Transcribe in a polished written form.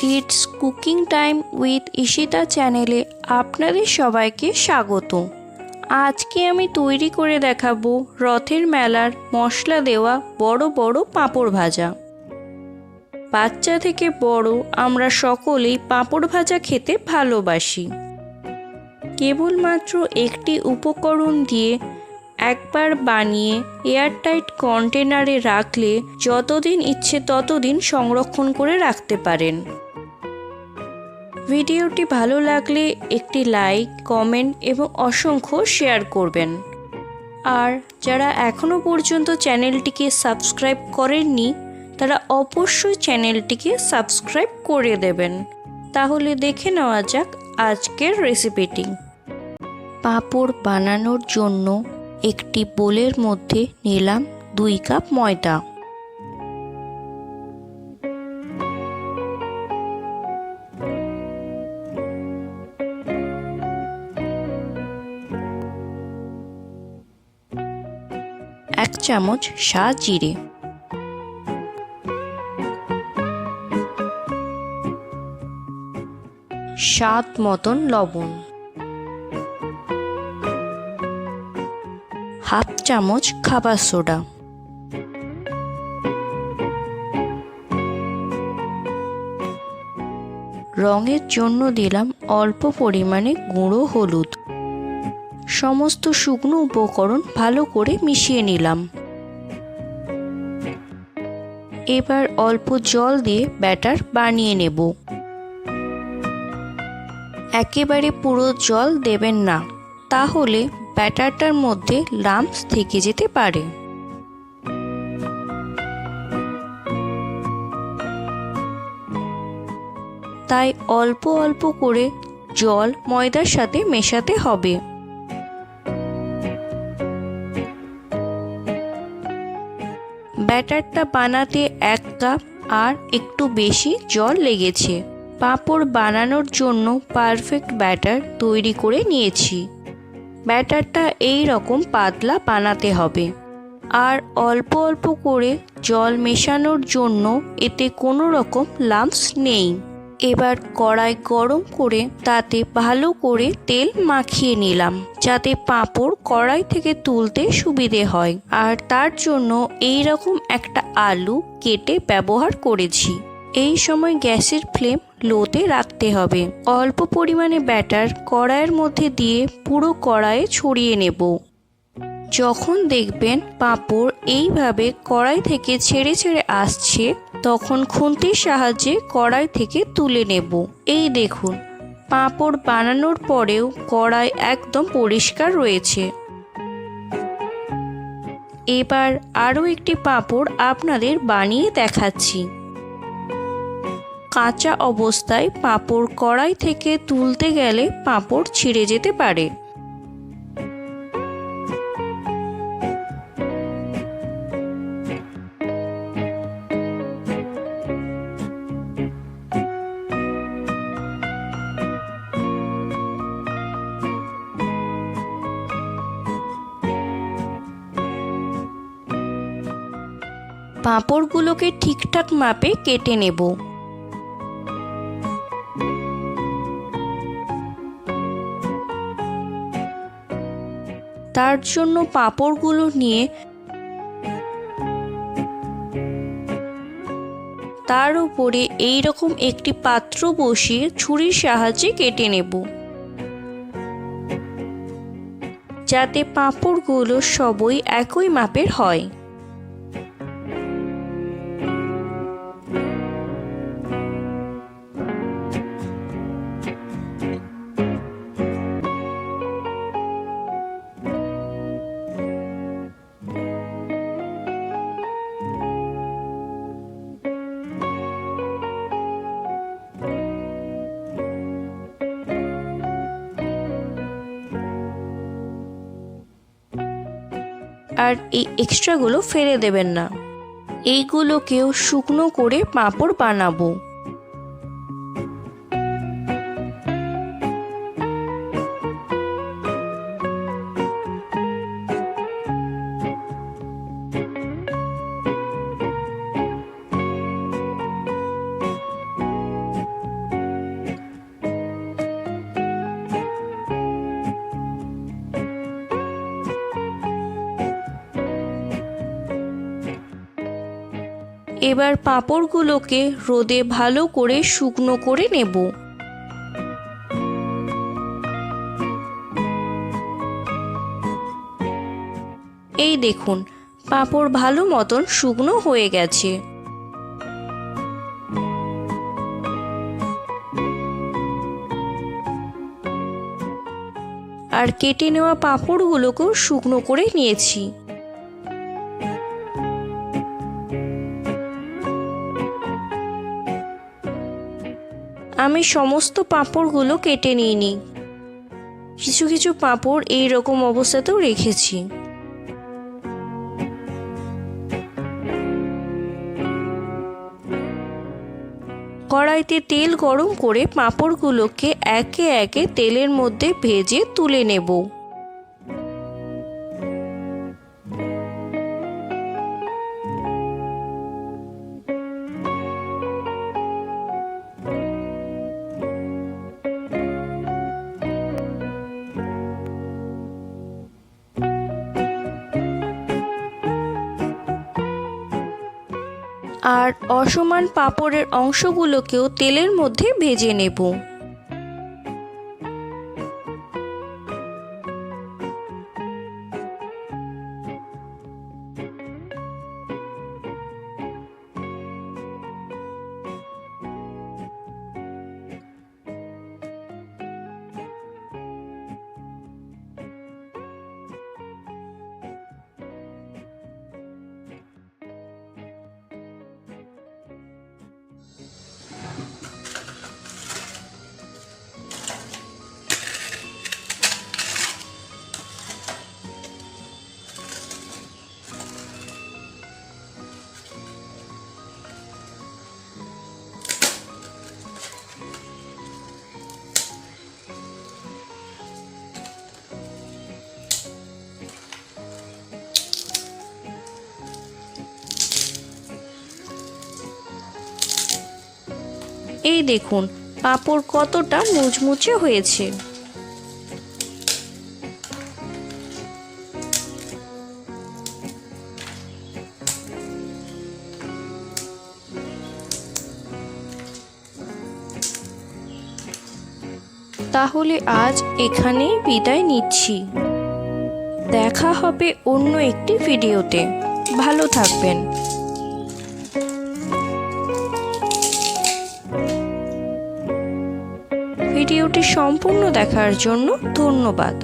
It's cooking time with Ishita চ্যানেলে আপনাদের সবাইকে স্বাগত। আজকে আমি তৈরি করে দেখাবো রথের মেলার মশলা দেওয়া বড় বড় পাঁপড় ভাজা। বাচ্চা থেকে বড় আমরা সকলেই পাঁপড় ভাজা খেতে ভালোবাসি। কেবলমাত্র একটি উপকরণ দিয়ে একবার বানিয়ে এয়ারটাইট কন্টেনারে রাখলে যতদিন ইচ্ছে ততদিন সংরক্ষণ করে রাখতে পারেন। ভিডিওটি ভালো লাগলে একটি লাইক, কমেন্ট এবং অসংখ্য শেয়ার করবেন। আর যারা এখনও পর্যন্ত চ্যানেলটিকে সাবস্ক্রাইব করেননি তারা অবশ্যই চ্যানেলটিকে সাবস্ক্রাইব করে দেবেন। তাহলে দেখে নেওয়া যাক আজকের রেসিপিটি। পাঁপড় বানানোর জন্য একটি বোলের মধ্যে নিলাম 2 কাপ ময়দা। এক চামচ সাদা জিরে, স্বাদ মতন লবণ, হাফ চামচ খাবার সোডা, রঙের জন্য দিলাম অল্প পরিমাণে গুঁড়ো হলুদ। সমস্ত শুকনো উপকরণ ভালো করে মিশিয়ে নিলাম। এবার অল্প জল দিয়ে ব্যাটার বানিয়ে নেব। একেবারে পুরো জল দেবেন না, তাহলে ব্যাটারটার মধ্যে লাম্পস থেকে যেতে পারে। তাই অল্প অল্প করে জল ময়দার সাথে মেশাতে হবে। ব্যাটারটা বানাতে 1 কাপ আর একটু বেশি জল লেগেছে। পাঁপড় বানানোর জন্য পারফেক্ট ব্যাটার তৈরি করে নিয়েছি। ব্যাটারটা এই রকম পাতলা বানাতে হবে। আর অল্প অল্প করে জল মেশানোর জন্য এতে কোনো রকম লাম্পস নেই। এবার কড়াই গরম করে তাতে ভালো করে তেল মাখিয়ে নিলাম, যাতে পাঁপড় কড়াই থেকে তুলতে সুবিধে হয়। আর তার জন্য এই রকম একটা আলু কেটে ব্যবহার করেছি। এই সময় গ্যাসের ফ্লেম লোতে রাখতে হবে। অল্প পরিমাণে ব্যাটার কড়াইয়ের মধ্যে দিয়ে পুরো কড়াইয়ে ছড়িয়ে নেব। যখন দেখবেন পাঁপড় এইভাবে কড়াই থেকে ছেড়ে ছেড়ে আসছে, তখন খুন্তির সাহায্যে কড়াই থেকে তুলে নেব। এই দেখুন, পাঁপড় বানানোর পরেও কড়াই একদম পরিষ্কার রয়েছে। এবার আরও একটি পাঁপড় আপনাদের বানিয়ে দেখাচ্ছি। কাঁচা অবস্থায় পাঁপড় কড়াই থেকে তুলতে গেলে পাঁপড় ছিঁড়ে যেতে পারে। পাঁপড়গুলোকে ঠিকঠাক মাপে কেটে নেব। তার জন্য পাঁপড়গুলো নিয়ে তার উপরে এই রকম একটি পাত্র বসিয়ে ছুরির সাহায্যে কেটে নেব, যাতে পাঁপড়গুলো সবই একই মাপের হয়। আর এই এক্সট্রাগুলো ফেলে দেবেন না। এইগুলোকেও শুকনো করে পাঁপড় বানাবো। এবার পাঁপড়গুলোকে রোদে ভালো করে শুকনো করে নেব। এই দেখুন, পাঁপড় ভালো মতন শুকনো হয়ে গেছে। আর কেটে নেওয়া পাঁপড়গুলোকেও শুকনো করে নিয়েছি। আমি সমস্ত পাঁপড়গুলো কেটে নিইনি, কিছু কিছু পাঁপড় এই রকম অবস্থাতেও রেখেছি। কড়াইতে তেল গরম করে পাঁপড়গুলোকে একে একে তেলের মধ্যে ভেজে তুলে নেব। আর অসমান পাঁপড়ের অংশগুলোকেও তেলের মধ্যে ভেজে নেব। এই দেখুন, পাঁপড় কতটা মুচমুচে হয়েছে। তাহলে আজ এখানেই বিদায় নিচ্ছি। দেখা হবে অন্য একটি ভিডিওতে। ভালো থাকবেন। ভিডিওটি সম্পূর্ণ দেখার জন্য ধন্যবাদ।